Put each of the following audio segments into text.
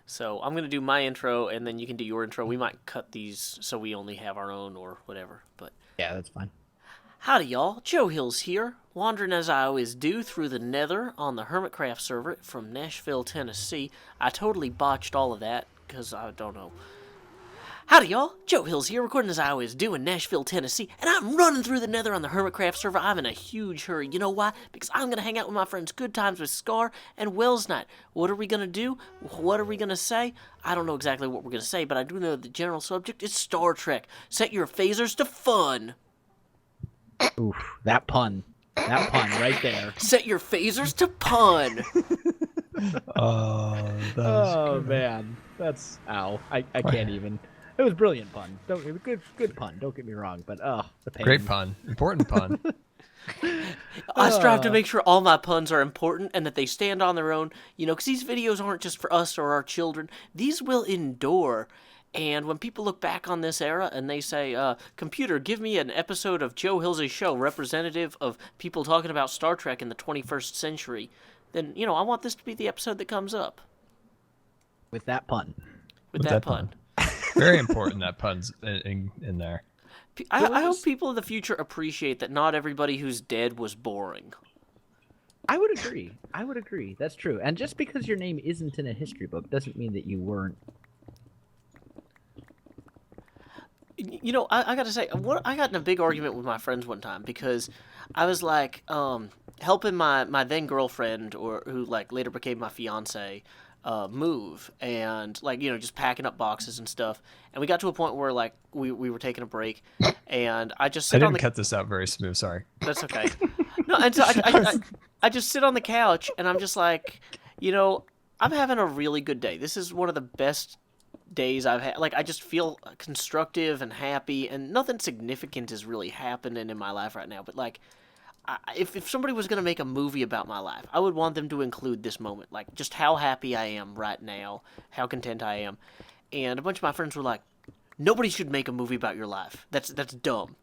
So I'm gonna do my intro, and then you can do your intro. We might cut these so we only have our own or whatever. But Yeah, that's fine. howdy, y'all. Joe Hills here, wandering as I always do through the Nether on the Hermitcraft server from Nashville, Tennessee. I totally botched all of that because I don't know. Howdy, y'all. Joe Hills here, recording as I always do in Nashville, Tennessee, and I'm running through the Nether on the Hermitcraft server. I'm in a huge hurry. You know why? Because I'm going to hang out with my friends Good Times with Scar and Welsknight. What are we going to do? What are we going to say? I don't know exactly what we're going to say, but I do know the general subject is Star Trek. Set your phasers to fun. Oof, that pun. That pun right there. Set your phasers to pun. Oh, that was Oh good. man, that's ow. I can't even. It was brilliant pun. Don't it was good pun. Don't get me wrong, but the pain. Great pun. Important pun. I strive to make sure all my puns are important and that they stand on their own, you know, because these videos aren't just for us or our children. These will endure. And when people look back on this era and they say, computer, give me an episode of Joe Hills' show representative of people talking about Star Trek in the 21st century, then, you know, I want this to be the episode that comes up With that pun. with that pun. Very important that pun's in there. I hope people in the future appreciate that not everybody who's dead was boring. I would agree. I would agree. That's true. And just because your name isn't in a history book doesn't mean that you weren't. You know, I gotta say, I got in a big argument with my friends one time because I was like, helping my then girlfriend, or who like later became my fiance, move, and like, you know, just packing up boxes and stuff. And we got to a point where like we were taking a break, and I just I sit on didn't the. cut this out very smooth. Sorry. That's okay. No, and so I just sit on the couch and I'm just like, you know, I'm having a really good day. This is one of the best days I've had. Like, I just feel constructive and happy, and nothing significant is really happening in my life right now. But like, if somebody was going to make a movie about my life, I would want them to include this moment, like just how happy I am right now, how content I am. And a bunch of my friends were like, nobody should make a movie about your life. That's dumb.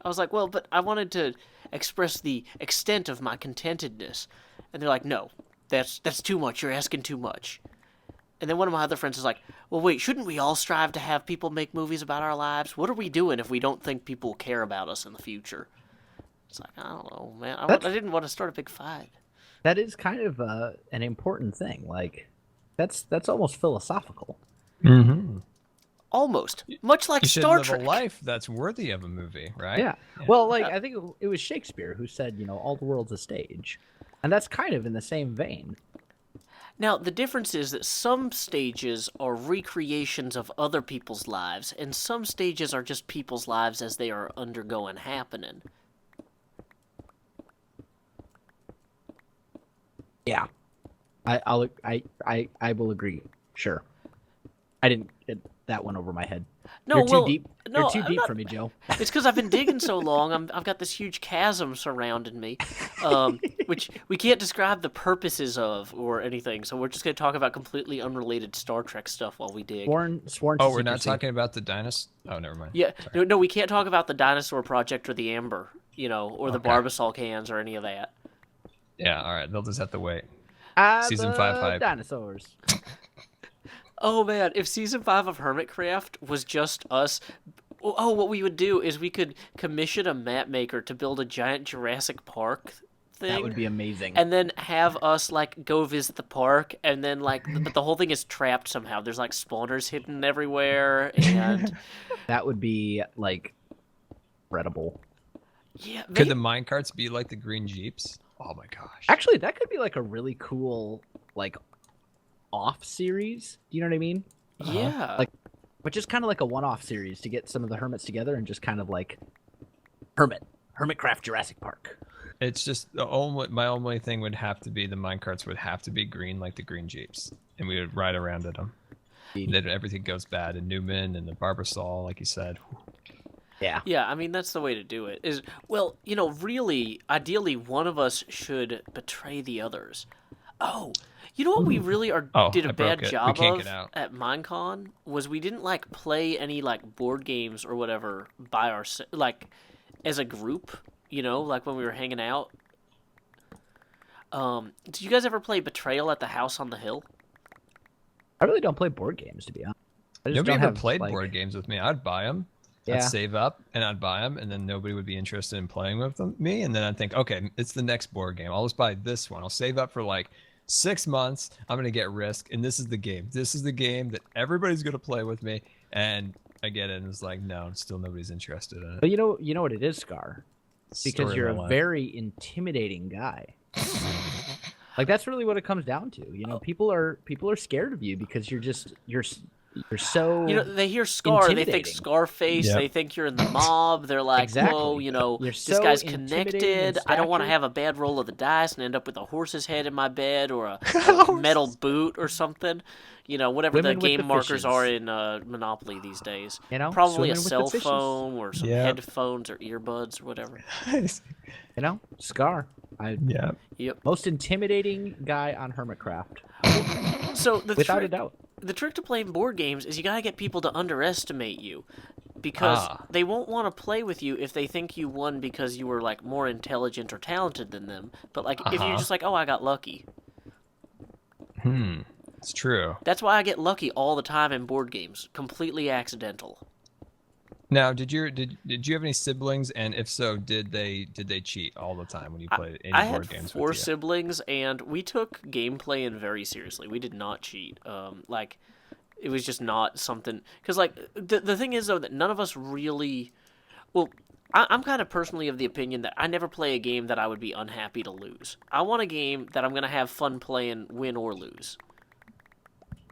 I was like, well, but I wanted to express the extent of my contentedness. And they're like, no, that's too much. You're asking too much. And then one of my other friends is like, well, wait, shouldn't we all strive to have people make movies about our lives? What are we doing if we don't think people care about us in the future? It's like, I don't know, man. I didn't want to start a big fight. That is kind of an important thing. Like, that's almost philosophical. Mm-hmm. Almost. Much like You should Star live Trek. a life that's worthy of a movie, right? Yeah. Well, like I think it was Shakespeare who said, you know, all the world's a stage, and that's kind of in the same vein. Now, the difference is that some stages are recreations of other people's lives, and some stages are just people's lives as they are undergoing happening. Yeah. I will agree. Sure. I didn't get that one over my head. No, You're too well, deep. no, You're too I'm deep not- for me, Joe. It's because I've been digging so long. I've got this huge chasm surrounding me, which we can't describe the purposes of or anything. So we're just going to talk about completely unrelated Star Trek stuff while we dig. Sworn. Oh, to we're not secrecy. talking about the dinosaur. Oh, never mind. Yeah, no, we can't talk about the Dinosaur Project or the Amber, you know, or the Okay. Barbasol cans or any of that. Yeah, all right. They'll just have to wait. Season 5 hype. Dinosaurs. Oh man, if season 5 of Hermitcraft was just us, what we would do is we could commission a map maker to build a giant Jurassic Park thing. That would be amazing. And then have us like go visit the park, and then like, but the whole thing is trapped somehow. There's like spawners hidden everywhere, and That would be like incredible. yeah, Could the minecarts be like the green Jeeps? Oh my gosh. Actually, that could be like a really cool like off series. Do you know what I mean? yeah, Like, but just kind of like a one-off series to get some of the hermits together and just kind of like Hermitcraft Jurassic Park. It's just my only thing would have to be the minecarts would have to be green like the green Jeeps, and we would ride around in them. And then everything goes bad in Newman and the Barbasol, like you said. Yeah. Yeah, I mean, that's the way to do it. Is, well, you know, really, ideally, one of us should betray the others. Oh, you know what we really did a I broke bad it. We job can't of get out. at Minecon was we didn't like play any like board games or whatever by our like as a group. You know, like when we were hanging out. Did you guys ever play Betrayal at the House on the Hill? I really don't play board games, to be honest. I just Nobody don't ever have, played like, board games with me. I'd buy them. Yeah. I'd save up and I'd buy them, and then nobody would be interested in playing with me. And then I'd think, okay, it's the next board game. I'll just buy this one. I'll save up for like 6 months. I'm gonna get Risk, and this is the game. This is the game that everybody's gonna play with me. And I get it, and it's like, no, still nobody's interested in it. But you know what it is, Scar? Because Story you're of a my life. very intimidating guy. Like that's really what it comes down to. You know, people are scared of you because you're so. You know, they hear Scar, they think intimidating. Scarface, Yep. they think you're in the mob. They're like, Exactly. whoa, you know, You're this so guy's intimidating connected. in I don't want to stature. have a bad roll of the dice and end up with a horse's head in my bed or a metal boot or something. You know, whatever Women the with game the markers fishes. are in Monopoly these days. You know, Probably a swimming with the cell fishes. phone or some Yeah. headphones or earbuds or whatever. You know, Scar. Yeah. Yep. Most intimidating guy on Hermitcraft, So the without a trick, doubt. the trick to playing board games is you gotta get people to underestimate you, because they won't want to play with you if they think you won because you were like more intelligent or talented than them. But like if you're just like, oh, I got lucky. It's true. That's why I get lucky all the time in board games, completely accidental. Now, did you have any siblings? And if so, did they cheat all the time when you played any I board had games 4 with you? siblings, and we took gameplay in very seriously. We did not cheat. Like, it was just not something. Because, like, the thing is, though, that none of us really. Well, I'm kind of personally of the opinion that I never play a game that I would be unhappy to lose. I want a game that I'm going to have fun playing, win or lose.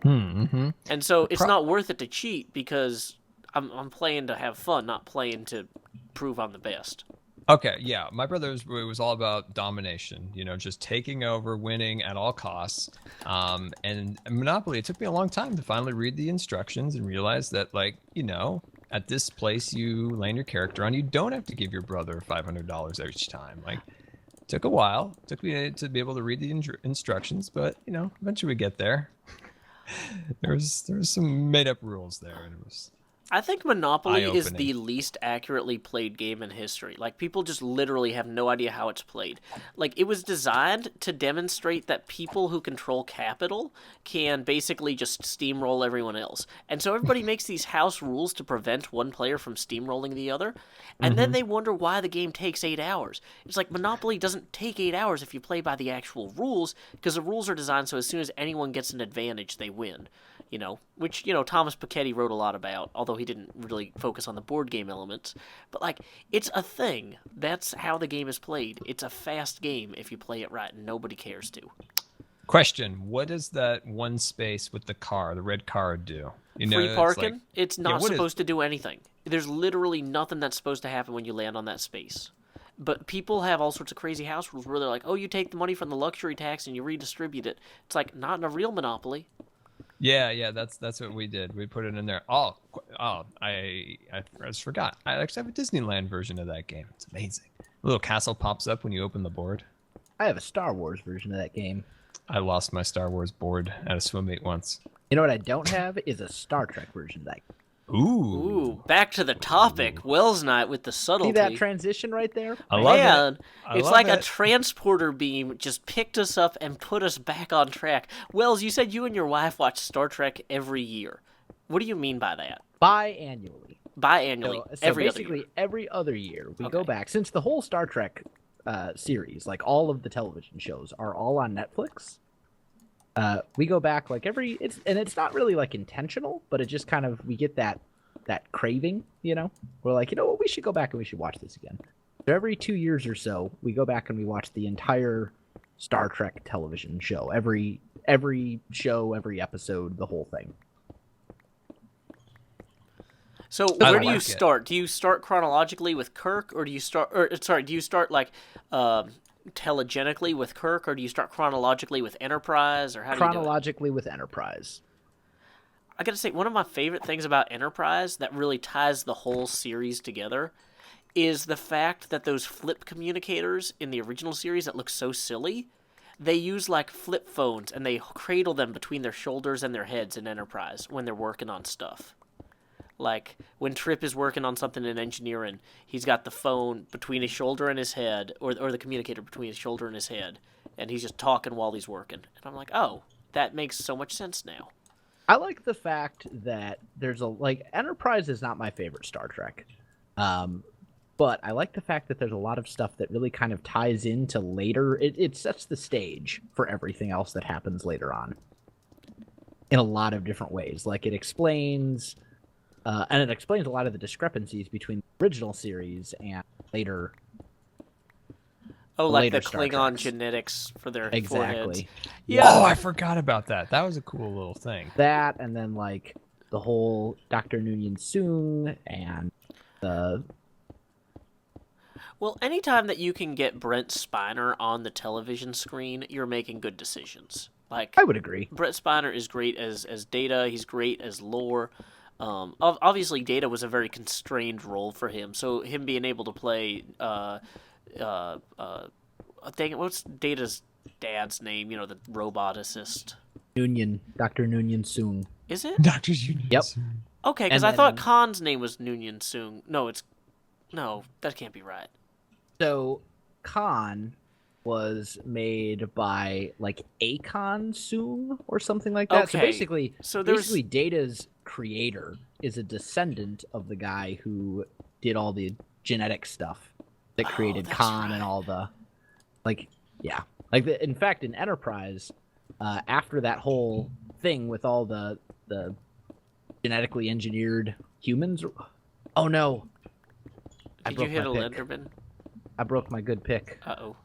Mm-hmm. And so it's not worth it to cheat because I'm playing to have fun, not playing to prove I'm the best. Okay, yeah. My brother was all about domination, you know, just taking over, winning at all costs. And Monopoly, it took me a long time to finally read the instructions and realize that, like, you know, at this place you land your character on, you don't have to give your brother $500 each time. Like, it took a while. It took me to be able to read the instructions, but, you know, eventually we get there. There was some made up rules there, and it was. I think Monopoly is Eye-opening. the least accurately played game in history. Like, people just literally have no idea how it's played. Like, it was designed to demonstrate that people who control capital can basically just steamroll everyone else. And so everybody makes these house rules to prevent one player from steamrolling the other. And then they wonder why the game takes 8 hours. It's like, Monopoly doesn't take 8 hours if you play by the actual rules, because the rules are designed so as soon as anyone gets an advantage, they win. You know, which, you know, Thomas Piketty wrote a lot about, although he didn't really focus on the board game elements. But, like, it's a thing. That's how the game is played. It's a fast game if you play it right, and nobody cares to. Question: what does that one space with the car, the red car, do? You know, Free it's parking, like- it's Yeah, not what is- supposed to do anything. There's literally nothing that's supposed to happen when you land on that space. But people have all sorts of crazy house rules where they're like, oh, you take the money from the luxury tax and you redistribute it. It's like, not in a real Monopoly. Yeah, that's what we did. We put it in there. I just forgot. I actually have a Disneyland version of that game. It's amazing. A little castle pops up when you open the board. I have a Star Wars version of that game. I lost my Star Wars board at a swim meet once. You know what I don't have is a Star Trek version of that. Ooh, back to the topic. Welsknight with the subtlety. See that transition right there? I love Man, it. I it's love like a it. transporter beam just picked us up and put us back on track. Wells, you said you and your wife watch Star Trek every year. What do you mean by that? Biannually. Biannually, So every other basically, year. every other year, we go Okay. back. Since the whole Star Trek series, like all of the television shows, are all on Netflix, we go back like it's not really like intentional, but it just kind of, we get that craving, you know? We're like, you know what, we should go back and we should watch this again. So every 2 years or so, we go back and we watch the entire Star Trek television show. Every show, every episode, the whole thing. So I where do you like it. start? Do you start chronologically with Kirk, or do you start? Do you start like telegenically with Kirk, or do you start chronologically with Enterprise, or how do you do it? Chronologically with Enterprise. I gotta say, one of my favorite things about Enterprise that really ties the whole series together is the fact that those flip communicators in the original series that look so silly, they use like flip phones and they cradle them between their shoulders and their heads in Enterprise when they're working on stuff. Like, when Trip is working on something in engineering, he's got the phone between his shoulder and his head, or the communicator between his shoulder and his head, and he's just talking while he's working. And I'm like, oh, that makes so much sense now. I like the fact that there's Enterprise is not my favorite Star Trek. But I like the fact that there's a lot of stuff that really kind of ties into later. It sets the stage for everything else that happens later on in a lot of different ways. Like it explains a lot of the discrepancies between the original series and later. Oh, like the Star Klingon Treks. genetics for their Exactly. foreheads. Yeah. Yeah. Oh, I forgot about that. That was a cool little thing. That, and then like the whole Dr. Noonien Soong and the. Well, anytime that you can get Brent Spiner on the television screen, you're making good decisions. Like I would agree. Brent Spiner is great as Data. He's great as Lore. Obviously, Data was a very constrained role for him, so him being able to play, dang it, what's Data's dad's name? You know, the roboticist. Dr. Noonien Soong. Is it? Doctor's Union. Yep. Okay, because And I thought then- Khan's name was Noonien Soong. No, that can't be right. So, Khan was made by like Akon Soong or something like that. So Okay. basically, Data's creator is a descendant of the guy who did all the genetic stuff that created that's Khan and right. all the, in fact, in Enterprise, after that whole thing with all the genetically engineered humans. Oh no! Did you hit a Lenderman? I broke my good pick. Uh-oh.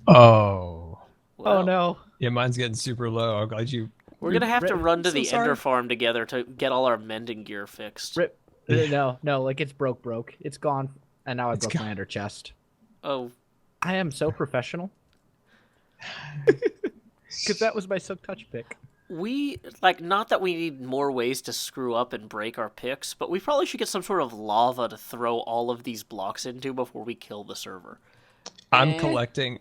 Oh. Well, Oh no! Yeah, mine's getting super low. I'm glad you. We're going to have to run to so the sorry. Ender Farm together to get all our mending gear fixed. Rip. No, like it's broke. It's gone, and now I broke my ender chest. Oh, I am so professional. Because that was my Silk Touch pick. not that we need more ways to screw up and break our picks, but we probably should get some sort of lava to throw all of these blocks into before we kill the server. I'm collecting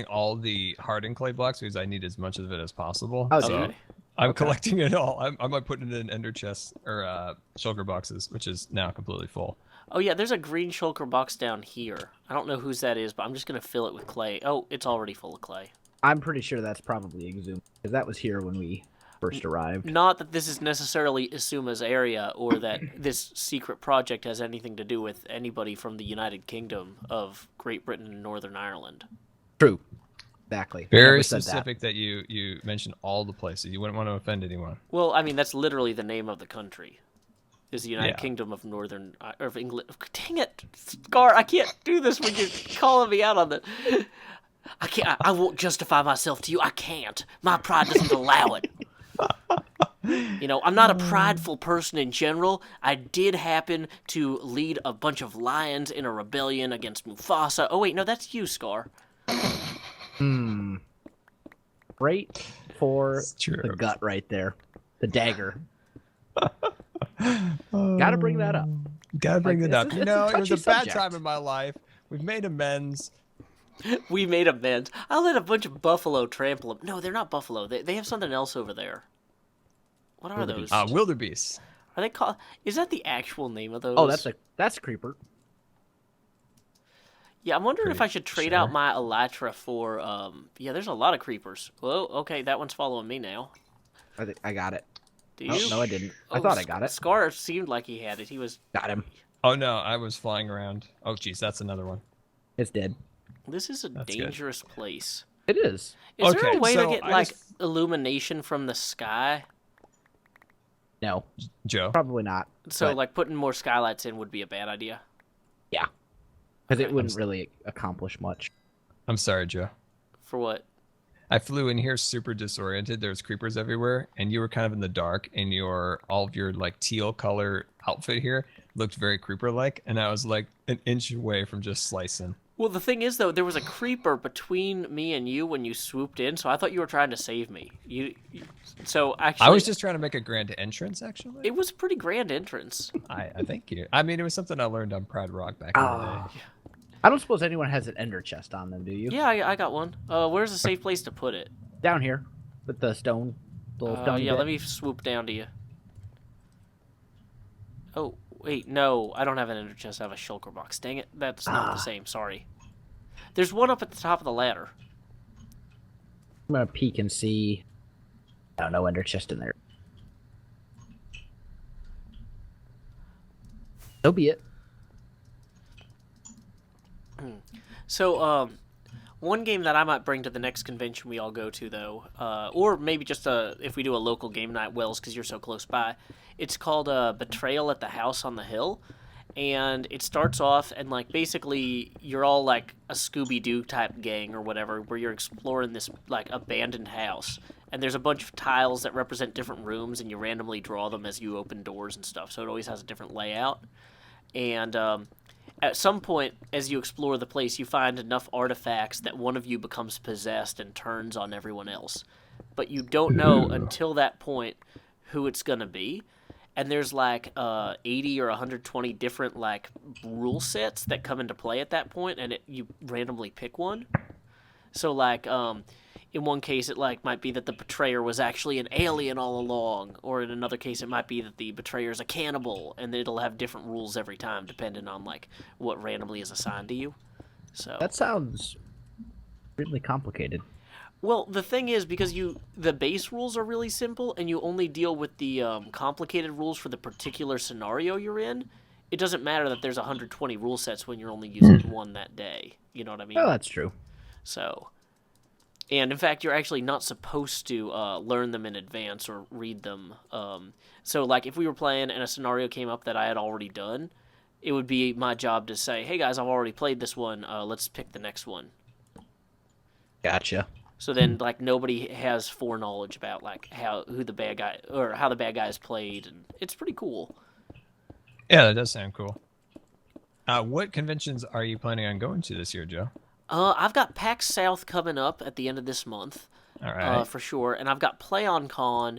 all the hardened clay blocks because I need as much of it as possible. Oh, so okay. I'm collecting it all. I might put it in ender chests or shulker boxes, which is now completely full. Oh yeah, there's a green shulker box down here. I don't know whose that is, but I'm just going to fill it with clay. Oh, it's already full of clay. I'm pretty sure that's probably Exhum, because that was here when we first arrived. Not that this is necessarily Isuma's area or that this secret project has anything to do with anybody from the United Kingdom of Great Britain and Northern Ireland. True. Exactly. Very Never said that. specific that you mentioned all the places. You wouldn't want to offend anyone. Well, I mean, that's literally the name of the country. Is the United Yeah. Kingdom of Northern of England? Dang it, Scar! I can't do this when you're calling me out on the. I can't. I won't justify myself to you. I can't. My pride doesn't allow it. You know, I'm not a prideful person in general. I did happen to lead a bunch of lions in a rebellion against Mufasa. Oh wait, no, that's you, Scar. Right for It's true. the gut right there. The dagger. Gotta bring that up. Gotta bring Like, it up. it's a You know, it was touchy a bad subject. time in my life. We've made amends. We made amends. I let a bunch of buffalo trample them. No, they're not buffalo. They have something else over there. What are those? Wildebeest. Are they called? Is that the actual name of those? Oh, that's a creeper. Yeah, I'm wondering if I should trade out sure. my elytra for. Yeah, there's a lot of creepers. Whoa, okay, that one's following me now. I got it. Do Oh, you? no, I didn't. I Oh, thought I got it. Scar seemed like he had it. He was. Got him. Oh no, I was flying around. Oh geez, that's another one. It's dead. This is a That's good. dangerous place. It is. Is there Okay, a way to so get I like just- illumination from the sky? No, Joe. probably not. So But- like putting more skylights in would be a bad idea. Yeah. Because Okay. it wouldn't really accomplish much. I'm sorry, Joe. For what? I flew in here super disoriented. There's creepers everywhere, and you were kind of in the dark, and all of your like teal color outfit here looked very creeper-like, and I was like an inch away from just slicing. Well, the thing is, though, there was a creeper between me and you when you swooped in, so I thought you were trying to save me. So actually, I was just trying to make a grand entrance, actually. It was a pretty grand entrance. I thank you. I mean, it was something I learned on Pride Rock back in the Oh. day. I don't suppose anyone has an ender chest on them, do you? Yeah, I got one. Where's a safe place to put it? Down here with the stone. The little stone Yeah, bit. let me swoop down to you. Oh, wait, no, I don't have an ender chest. I have a shulker box. Dang it, that's not the same. Sorry. There's one up at the top of the ladder. I'm gonna peek and see. Oh, no ender chest in there. So be it. So, one game that I might bring to the next convention we all go to, though, or maybe just if we do a local game night, Wells, because you're so close by, it's called Betrayal at the House on the Hill. And it starts off, and like basically you're all like a Scooby-Doo type gang or whatever, where you're exploring this like abandoned house, and there's a bunch of tiles that represent different rooms, and you randomly draw them as you open doors and stuff. So it always has a different layout. And at some point, as you explore the place, you find enough artifacts that one of you becomes possessed and turns on everyone else. But you don't know until that point who it's gonna be. And there's like 80 or 120 different like rule sets that come into play at that point, and you randomly pick one. So like in one case it like might be that the betrayer was actually an alien all along, or in another case it might be that the betrayer is a cannibal, and it'll have different rules every time depending on like what randomly is assigned to you. So That sounds really complicated. well, the thing is, because the base rules are really simple, and you only deal with the complicated rules for the particular scenario you're in, it doesn't matter that there's 120 rule sets when you're only using one that day. You know what I mean? Oh, that's true. So, and in fact, you're actually not supposed to learn them in advance or read them. So, like, if we were playing and a scenario came up that I had already done, it would be my job to say, hey guys, I've already played this one, let's pick the next one. Gotcha. So then, like, nobody has foreknowledge about like how the bad guy is played, and it's pretty cool. Yeah, that does sound cool. What conventions are you planning on going to this year, Joe? I've got PAX South coming up at the end of this month, All right. for sure, and I've got PlayOnCon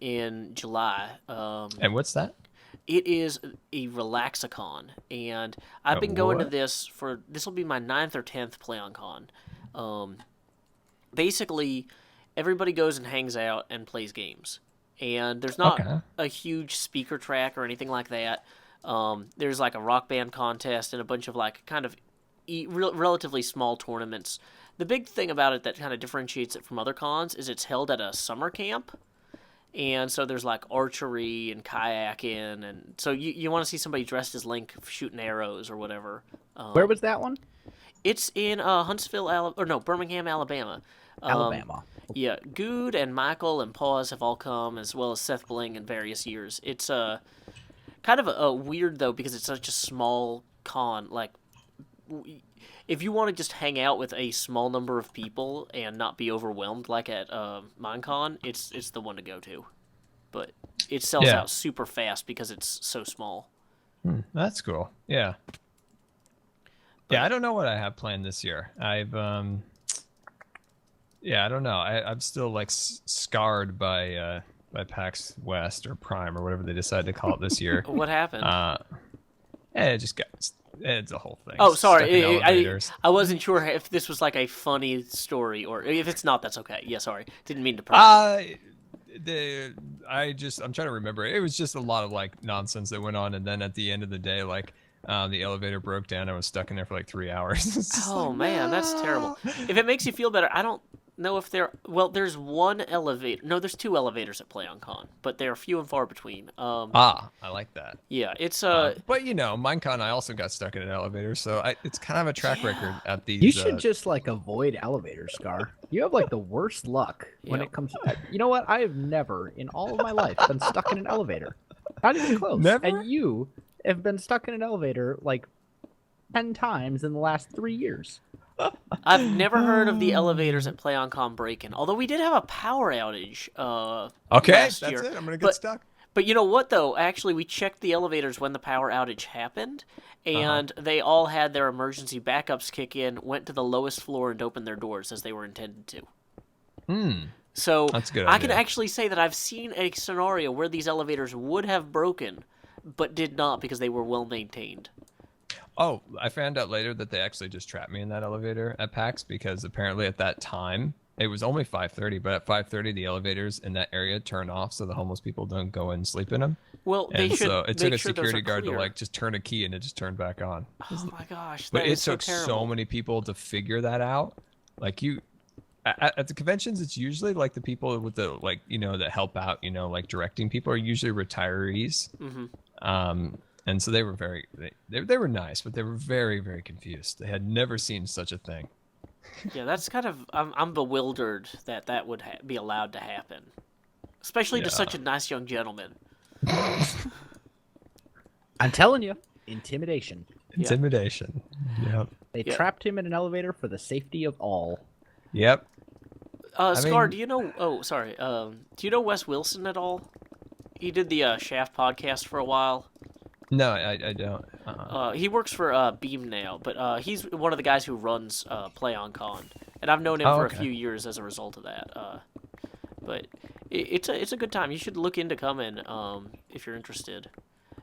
in July. And what's that? It is a Relaxicon, and I've been going to what? this will be my 9th or 10th PlayOnCon. Basically, everybody goes and hangs out and plays games. And there's not Okay. a huge speaker track or anything like that. There's like a rock band contest and a bunch of like kind of relatively small tournaments. The big thing about it that kind of differentiates it from other cons is it's held at a summer camp. And so there's like archery and kayaking. And so you want to see somebody dressed as Link shooting arrows or whatever. Where was that one? It's in Birmingham, Alabama. Alabama. Yeah, Good and Michael and Paws have all come, as well as Seth Bling in various years. It's kind of a weird, though, because it's such a small con. Like, if you want to just hang out with a small number of people and not be overwhelmed, like at Minecon, it's the one to go to. But it sells Yeah. out super fast because it's so small. That's cool. Yeah. Yeah, I don't know what I have planned this year. Yeah, I don't know. I'm still like scarred by PAX West or Prime or whatever they decided to call it this year. What happened? It just got. It's a whole thing. Oh, Stuck in sorry. elevators. I wasn't sure if this was like a funny story, or if it's not, that's okay. Yeah, sorry. Didn't mean to pry. I'm trying to remember. It was just a lot of like nonsense that went on, and then at the end of the day, like the elevator broke down. I was stuck in there for like 3 hours. Oh man, that's terrible. If it makes you feel better, I don't know if there's one elevator. No, there's 2 elevators at PlayOnCon, but they're few and far between. I like that. Yeah, it's But you know, Minecon, I also got stuck in an elevator, so it's kind of a track record at these. You should just like avoid elevators, Scar. You have like the worst luck when Yep. it comes to. You know what? I have never in all of my life been stuck in an elevator. Not even close. Never? And you have been stuck in an elevator like 10 times in the last 3 years. I've never heard of the elevators at PlayOnCon breaking. Although we did have a power outage. Okay, last that's year. it. I'm gonna get stuck. But you know what, though? Actually, we checked the elevators when the power outage happened, and they all had their emergency backups kick in, went to the lowest floor, and opened their doors as they were intended to. So That's a good I can idea. actually say that I've seen a scenario where these elevators would have broken, but did not because they were well maintained. Oh, I found out later that they actually just trapped me in that elevator at PAX because apparently at that time it was only 5:30, but at 5:30 the elevators in that area turn off so the homeless people don't go and sleep in them. Well, they And should so it took make a sure those security are guard to clear. like just turn a key and it just turned back on. Oh my gosh, But that it is so took terrible. so many people to figure that out. Like at the conventions, it's usually like the people with the like that help out, like directing people are usually retirees. And so they were they were nice, but they were very, very confused. They had never seen such a thing. Yeah, that's kind of I'm bewildered that that would be allowed to happen, especially to such a nice young gentleman. I'm telling you, intimidation. Intimidation. Yep. They trapped him in an elevator for the safety of all. Yep. Scar, do you know? Oh, sorry. Do you know Wes Wilson at all? He did the Shaft podcast for a while. No, I don't. He works for Beam now, but he's one of the guys who runs Play on Con, and I've known him for a few years as a result of that. But it's a good time. You should look into coming if you're interested.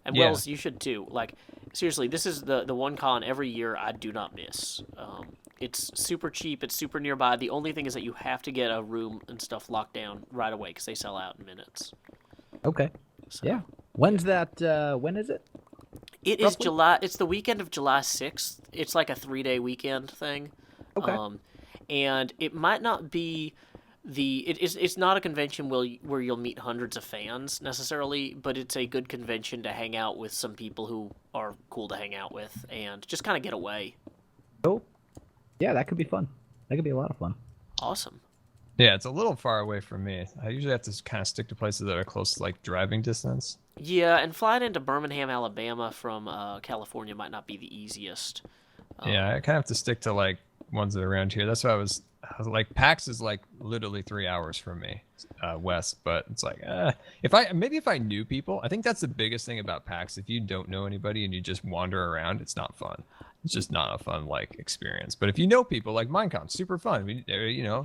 And Wells, you should too. Like, seriously, this is the one con every year I do not miss. It's super cheap. It's super nearby. The only thing is that you have to get a room and stuff locked down right away because they sell out in minutes. Okay. So, yeah. When's that? When is it? It is July. It's the weekend of July 6th. It's like a 3-day weekend thing. Okay. And it might not be it's not a convention where you'll meet hundreds of fans necessarily, but it's a good convention to hang out with some people who are cool to hang out with and just kind of get away. Oh, yeah, that could be fun. That could be a lot of fun. Awesome. Yeah, it's a little far away from me. I usually have to kind of stick to places that are close to like driving distance. Yeah, and flying into Birmingham, Alabama from California might not be the easiest. Yeah, I kind of have to stick to like ones that are around here. That's why I was like, PAX is like literally 3 hours from me, west. But it's like, if I knew people, I think that's the biggest thing about PAX. If you don't know anybody and you just wander around, it's not fun. It's just not a fun like experience. But if you know people, like Minecon, super fun.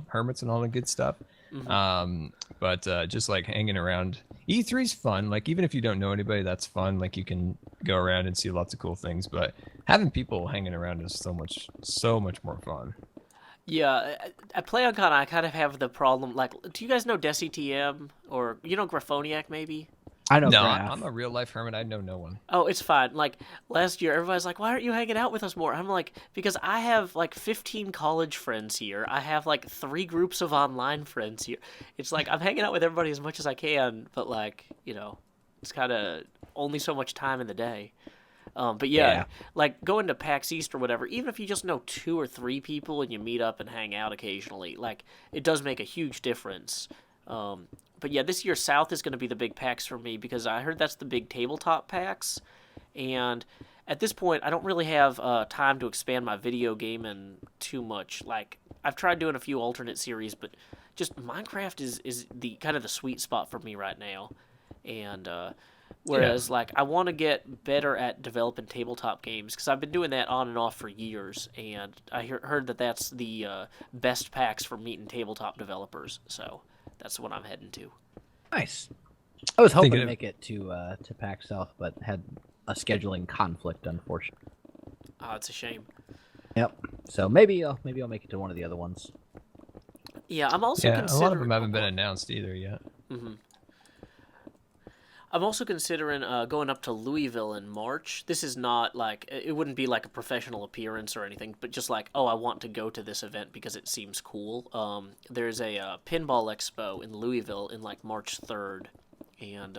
Hermits and all the good stuff. Mm-hmm. But just like hanging around, E3's fun. Like even if you don't know anybody, that's fun. Like you can go around and see lots of cool things. But having people hanging around is so much more fun. Yeah, at PlayOnCon, I kind of have the problem. Like, do you guys know DesiTM or Graphoniac maybe? I know. No, Graph. I'm a real life hermit. I know no one. Oh, it's fine. Like last year, everybody's like, "Why aren't you hanging out with us more?" I'm like, "Because I have like 15 college friends here. I have like 3 groups of online friends here. It's like I'm hanging out with everybody as much as I can, but like it's kind of only so much time in the day." But yeah, like going to PAX East or whatever, even if you just know 2 or 3 people and you meet up and hang out occasionally, like it does make a huge difference. But yeah, this year South is going to be the big PAX for me because I heard that's the big tabletop PAX, and at this point I don't really have time to expand my video gaming too much. Like I've tried doing a few alternate series, but just Minecraft is the kind of the sweet spot for me right now, and whereas like I want to get better at developing tabletop games because I've been doing that on and off for years, and I heard that that's the best PAX for meeting tabletop developers, so that's what I'm heading to. Nice. I was hoping to make it to PAX South, but had a scheduling conflict, unfortunately. Oh, it's a shame. Yep. So maybe I'll make it to one of the other ones. Yeah, I'm also considering... a lot of them haven't been announced either yet. Mm-hmm. I'm also considering going up to Louisville in March. This is not like, it wouldn't be like a professional appearance or anything, but just like, oh, I want to go to this event because it seems cool. There's a pinball expo in Louisville in like March 3rd, and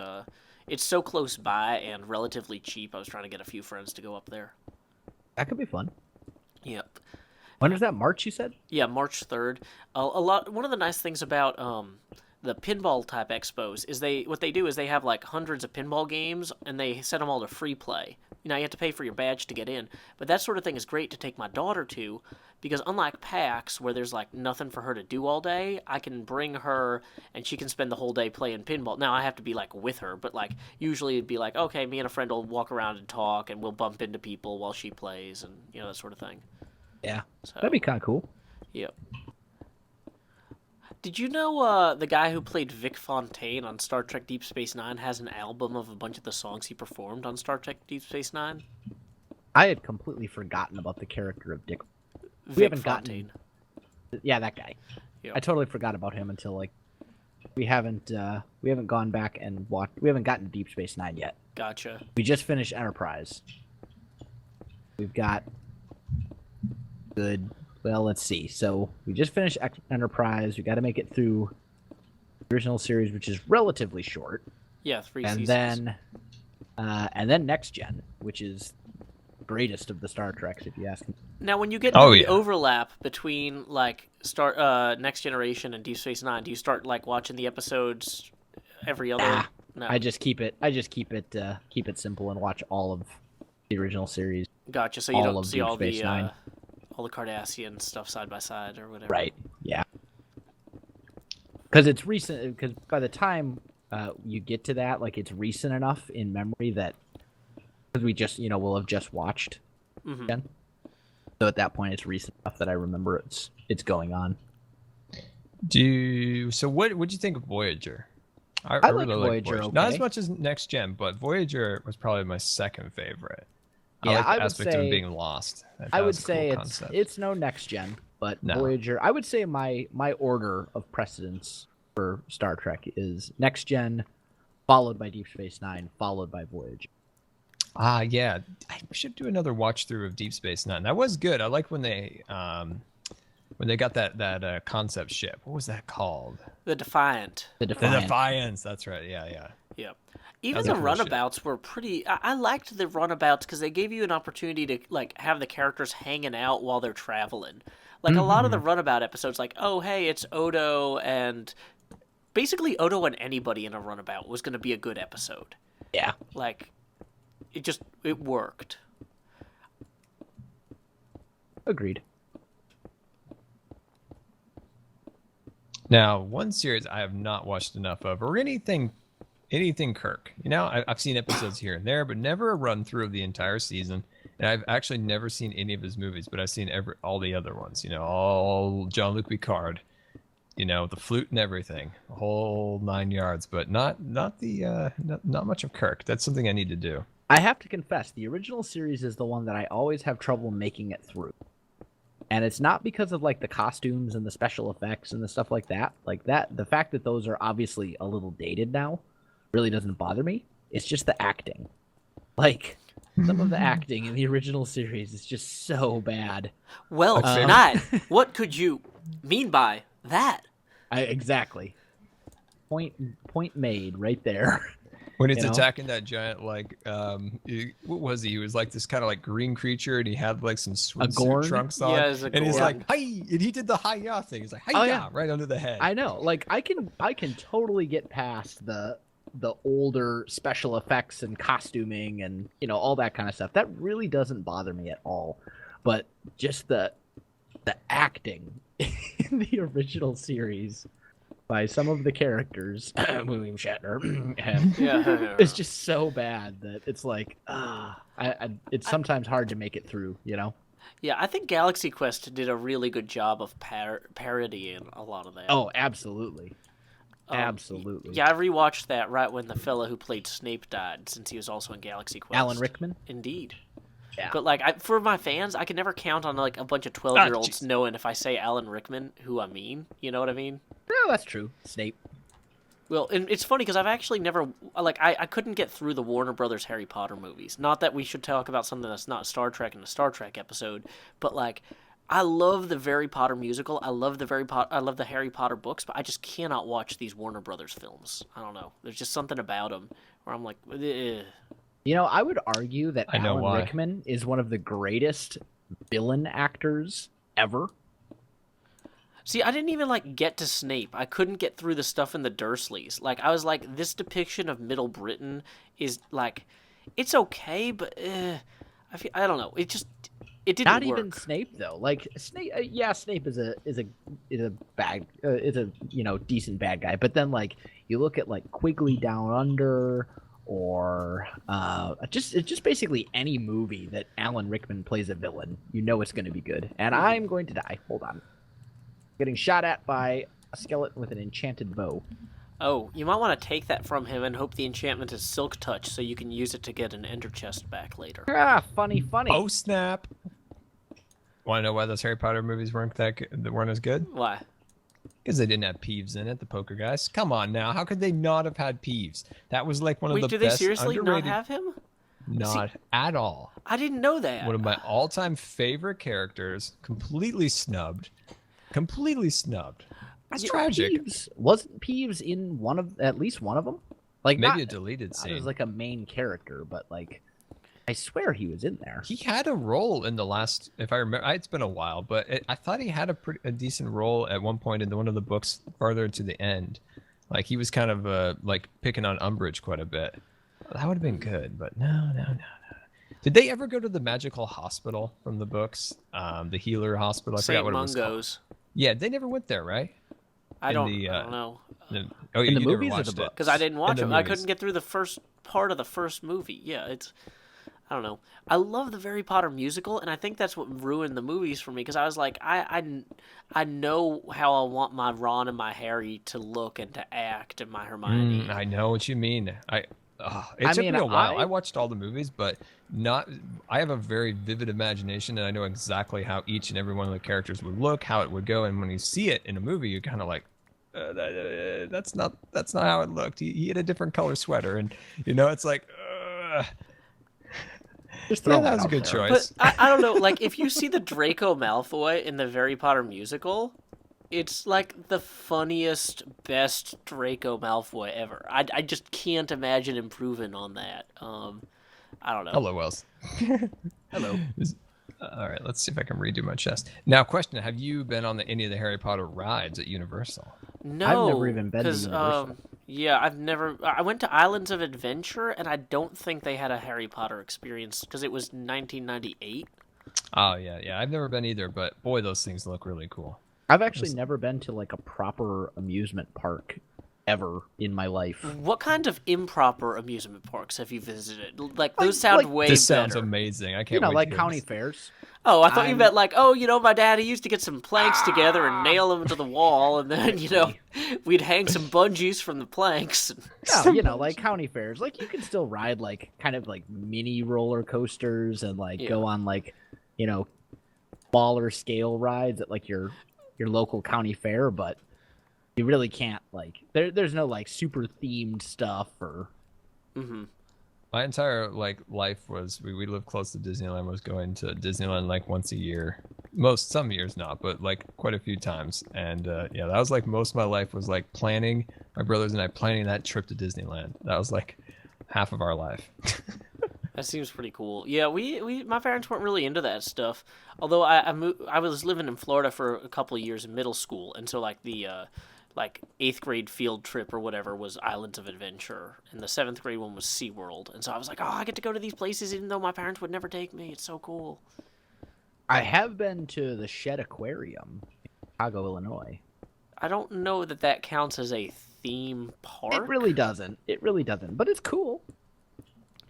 it's so close by and relatively cheap. I was trying to get a few friends to go up there. That could be fun. Yep. When is that? March, you said? Yeah, March 3rd. One of the nice things about the pinball type expos is what they do is they have like hundreds of pinball games and they set them all to free play. You have to pay for your badge to get in, but that sort of thing is great to take my daughter to because unlike PAX where there's like nothing for her to do all day, I can bring her and she can spend the whole day playing pinball. Now I have to be like with her, but like usually it'd be like, okay, me and a friend will walk around and talk and we'll bump into people while she plays and that sort of thing. Yeah, so, that'd be kind of cool. Yep. Did you know the guy who played Vic Fontaine on Star Trek Deep Space Nine has an album of a bunch of the songs he performed on Star Trek Deep Space Nine? I had completely forgotten about the character of Dick. Vic Fontaine. Yeah, that guy. Yep. I totally forgot about him until like we haven't gone back and watched. We haven't gotten Deep Space Nine yet. Gotcha. We just finished Enterprise. We've got good. Well, let's see. So we just finished Enterprise. We got to make it through the original series, which is relatively short. Yeah, 3 seasons. And then and then Next Gen, which is greatest of the Star Treks, if you ask me. Now, when you get into the overlap between like Next Generation and Deep Space Nine, do you start like watching the episodes every other? Nah, No. I just keep it simple and watch all of the original series. Gotcha. So you don't see all Space Nine. all the Cardassian stuff side by side or whatever. Right. Yeah. Because it's recent. Because by the time you get to that, like it's recent enough in memory that because we just we'll have just watched again. So at that point, it's recent enough that I remember it's going on. So what do you think of Voyager? I like really Voyager. Okay. Not as much as Next Gen, but Voyager was probably my second favorite. Yeah, I like the aspect of being lost. I would say it's no Next Gen, but no. Voyager. I would say my order of precedence for Star Trek is Next Gen, followed by Deep Space Nine, followed by Voyager. Yeah. I should do another watch through of Deep Space Nine. That was good. I like when they got that concept ship. What was that called? The Defiant. The Defiance. That's right. Yeah. Yep. Even the runabouts were pretty. I liked the runabouts because they gave you an opportunity to like have the characters hanging out while they're traveling. Like a lot of the runabout episodes, like oh hey, it's Odo and basically Odo and anybody in a runabout was going to be a good episode. Yeah. Like it worked. Agreed. Now, one series I have not watched enough of, or anything Kirk. I've seen episodes here and there, but never a run through of the entire season. And I've actually never seen any of his movies, but I've seen all the other ones. All Jean-Luc Picard. The flute and everything, the whole 9 yards, but not much of Kirk. That's something I need to do. I have to confess, the original series is the one that I always have trouble making it through. And it's not because of like the costumes and the special effects and the stuff like that. Like that, the fact that those are obviously a little dated now really doesn't bother me. It's just the acting. Like some of the acting in the original series is just so bad. Well, not. What could you mean by that? Exactly. Point made right there. When it's attacking that giant, like, what was he? He was like this kind of like green creature, and he had like some swimsuit trunks on. Yeah, and he's like, "Hi!" And he did the hi-ya thing. He's like, "Hi-ya!" Right under the head. I know. Like, I can totally get past the older special effects and costuming and all that kind of stuff. That really doesn't bother me at all. But just the acting in the original series by some of the characters, William Shatner, it's just so bad that it's like, it's sometimes hard to make it through, Yeah, I think Galaxy Quest did a really good job of parodying a lot of that. Oh, absolutely. Absolutely. Yeah, I rewatched that right when the fella who played Snape died, since he was also in Galaxy Quest. Alan Rickman? Indeed. Yeah. But like for my fans, I can never count on like a bunch of 12-year-olds knowing if I say Alan Rickman who I mean. You know what I mean? No, that's true. Snape. Well, and it's funny because I've actually never I couldn't get through the Warner Brothers Harry Potter movies. Not that we should talk about something that's not Star Trek in a Star Trek episode, but like I love the Harry Potter musical. I love the Harry Potter books, but I just cannot watch these Warner Brothers films. I don't know. There's just something about them where I'm like, ugh. I would argue that Alan Rickman is one of the greatest villain actors ever. See, I didn't even get to Snape. I couldn't get through the stuff in the Dursleys. Like, I was like, this depiction of Middle Britain is like, it's okay, but I don't know. It didn't Not work. even Snape though. Like Snape, Snape is a decent bad guy. But then you look at Quigley Down Under. Or just basically any movie that Alan Rickman plays a villain, it's going to be good. And I'm going to die. Hold on. Getting shot at by a skeleton with an enchanted bow. Oh, you might want to take that from him and hope the enchantment is Silk Touch so you can use it to get an ender chest back later. Funny. Oh, snap. Want to know why those Harry Potter movies weren't as good? Why? Because they didn't have Peeves in it, the poker guys. Come on now. How could they not have had Peeves? That was like one of the best do they seriously underrated... not have him? Not at all. I didn't know that. One of my all-time favorite characters, completely snubbed. That's tragic. Wasn't Peeves in at least one of them? Like Maybe not, a deleted not scene. as like a main character, but like I swear he was in there. He had a role in the last, if I remember, it's been a while, but I thought he had a decent role at one point in one of the books farther to the end. Like he was kind of like picking on Umbridge quite a bit. That would have been good, but no. Did they ever go to the magical hospital from the books? The healer hospital? I St. forgot what it was called. Mungo's. Yeah, they never went there, right? I In don't the, know. Oh, In the you never movies or the watched it. book? Because I didn't watch In it. the I movies. couldn't get through the first part of the first movie. Yeah, I don't know. I love the Harry Potter musical, and I think that's what ruined the movies for me. Because I was like, I know how I want my Ron and my Harry to look and to act, and my Hermione. I know what you mean. It I took mean, me a while. I- I watched all the movies, but not. I have a very vivid imagination, and I know exactly how each and every one of the characters would look, how it would go. And when you see it in a movie, you're kind of like, that's not how it looked. He had a different color sweater, and it's like. Just Yeah, throw that was a out good there. choice. But I don't know. Like, if you see the Draco Malfoy in the Harry Potter musical, it's like the funniest, best Draco Malfoy ever. I just can't imagine improving on that. I don't know. Hello, Wells. Hello. All right, let's see if I can redo my chest. Now, question: have you been on any of the Harry Potter rides at Universal? No, I've never even been to 'cause, Universal. yeah, I've never. I went to Islands of Adventure, and I don't think they had a Harry Potter experience because it was 1998. Oh yeah. I've never been either, but boy, those things look really cool. I've actually never been to like a proper amusement park ever in my life. What kind of improper amusement parks have you visited? Like those sound like- way This better. sounds amazing. I can't You know, wait like to hear county this. fairs. Oh, I thought you I'm- meant like, my dad, he used to get some planks together and nail them to the wall, and then, we'd hang some bungees from the planks. No, you know, like county fairs. Like you can still ride like kind of like mini roller coasters and like Yeah. go on like, smaller scale rides at like your local county fair, but you really can't like there's no like super themed stuff or Hmm. My entire life was we lived close to Disneyland. Was going to Disneyland like once a year. Some years not, but like quite a few times. And that was like most of my life was like planning. My brothers and I planning that trip to Disneyland. That was like half of our life. That seems pretty cool. Yeah, my parents weren't really into that stuff. Although I was living in Florida for a couple of years in middle school, and so like the 8th grade field trip or whatever was Islands of Adventure, and the 7th grade one was SeaWorld. And so I was like, I get to go to these places even though my parents would never take me. It's so cool. I have been to the Shed Aquarium in Chicago, Illinois. I don't know that counts as a theme park. It really doesn't. But it's cool.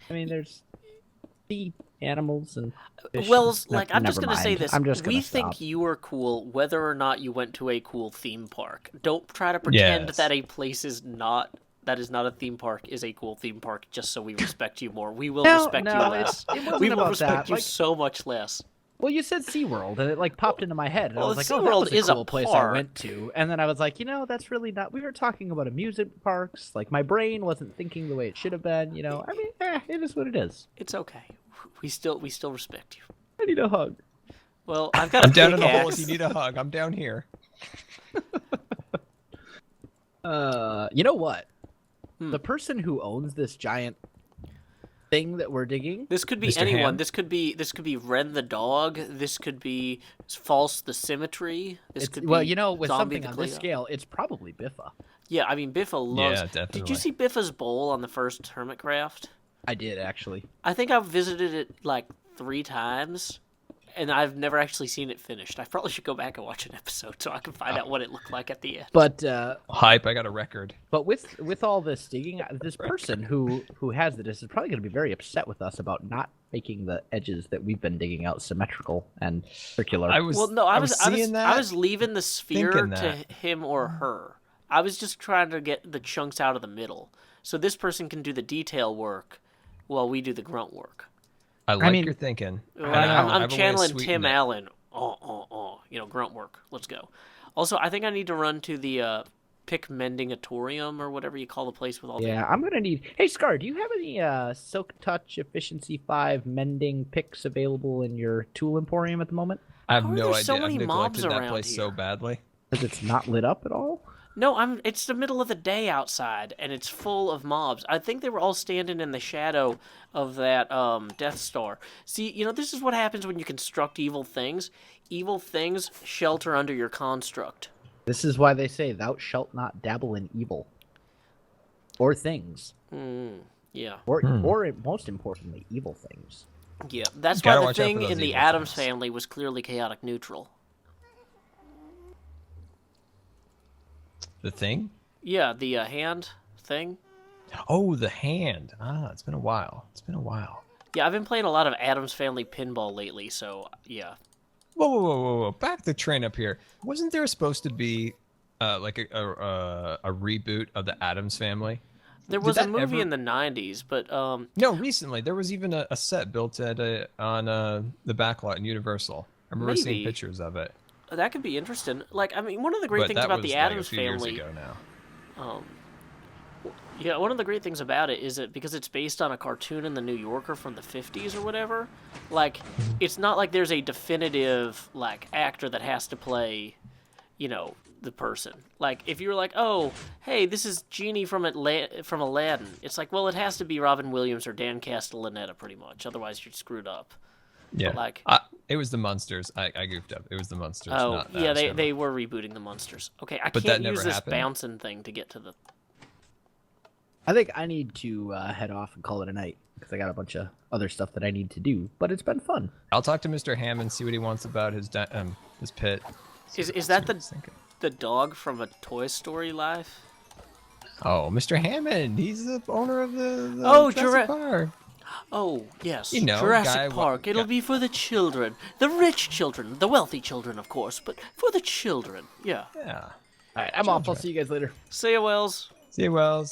I mean, there's sea animals and fish. Well, No, I'm just never going to say mind. this. I'm just We gonna think stop. you are cool whether or not you went to a cool theme park. Don't try to pretend Yes. that a place is not a theme park is a cool theme park just so we respect you more. We will respect you less. It wasn't We will about respect that. you Like, so much less. well, you said SeaWorld, and it like popped into my head, and Well, I was like, "Oh, SeaWorld that was is a a cool place I park. went to." And then I was like, that's really not. We were talking about amusement parks. Like my brain wasn't thinking the way it should have been. I mean, it is what it is. It's okay. We still respect you. I need a hug. Well, I've got a I'm down in the hole. pickaxe. If you need a hug, I'm down here. You know what? Hmm. The person who owns this giant thing that we're digging. This could be Mr. anyone. Ham? This could be Ren the dog. This could be False the Symmetry. This could be With Zombie something the on this Cleo. scale, it's probably Biffa. Yeah, I mean Biffa loves. Yeah, Did definitely. you see Biffa's bowl on the first Hermitcraft? I did actually. I think I've visited it like 3 times, and I've never actually seen it finished. I probably should go back and watch an episode so I can find out what it looked like at the end. But Hype! I got a record. with all this digging, this person who has this is probably going to be very upset with us about not making the edges that we've been digging out symmetrical and circular. I was. Well, no, I was seeing that. I was leaving the sphere thinking to that. him or her. I was just trying to get the chunks out of the middle, so this person can do the detail work, while we do the grunt work. I like mean, your thinking. Like, I have a I'm way of channeling sweetening Tim it. Allen. Grunt work. Let's go. Also, I think I need to run to the pick mendingatorium or whatever you call the place with all Yeah, I'm gonna need. Hey, Scar, do you have any Silk Touch Efficiency 5 mending picks available in your tool emporium at the moment? I have How are no there idea. so I've many mobs neglected that around place so here? badly. Because it's not lit up at all. No, it's the middle of the day outside, and it's full of mobs. I think they were all standing in the shadow of that Death Star. See, this is what happens when you construct evil things. Evil things shelter under your construct. This is why they say, "Thou shalt not dabble in evil." Or things. Yeah. Or most importantly, evil things. Yeah, that's Gotta why the watch out for thing those in the evil Addams things. family was clearly chaotic neutral. The thing? Yeah, the hand thing. Oh, the hand. It's been a while. Yeah, I've been playing a lot of Addams Family pinball lately, so yeah. Whoa. Back the train up here. Wasn't there supposed to be like a reboot of the Addams Family? There was a that movie ever- in the 90s, but No, recently. There was even a set built on the backlot in Universal. I remember seeing Maybe. pictures of it. that could be interesting. Like, I mean, one of the great But things that about was the like Addams a few years Family, ago now. yeah, one of the great things about it is that because it's based on a cartoon in the New Yorker from the 50s or whatever, like, it's not like there's a definitive, like, actor that has to play, the person. Like, if you're like, oh, hey, this is Genie from Aladdin, it's like, well, it has to be Robin Williams or Dan Castellaneta pretty much, otherwise you're screwed up. Yeah. But, like, it was the Munsters. I goofed up. It was the Munsters. oh, not yeah, Addams Family. they were rebooting the Munsters. Okay, I But can't that never use this happened? bouncing thing to get to the... I think I need to head off and call it a night because I got a bunch of other stuff that I need to do. But it's been fun. I'll talk to Mr. Hammond, see what he wants about his pit. Is that See what he's thinking. the dog from a Toy Story life? Oh, Mr. Hammond. He's the owner of the Oh, Jurassic Park. Oh, yes. You know, Jurassic guy- Park. It'll be for the children. The rich children. The wealthy children, of course, but for the children. Yeah. Yeah. All right, I'm off. I'll see you guys later. See ya, Wells. See you, Wells.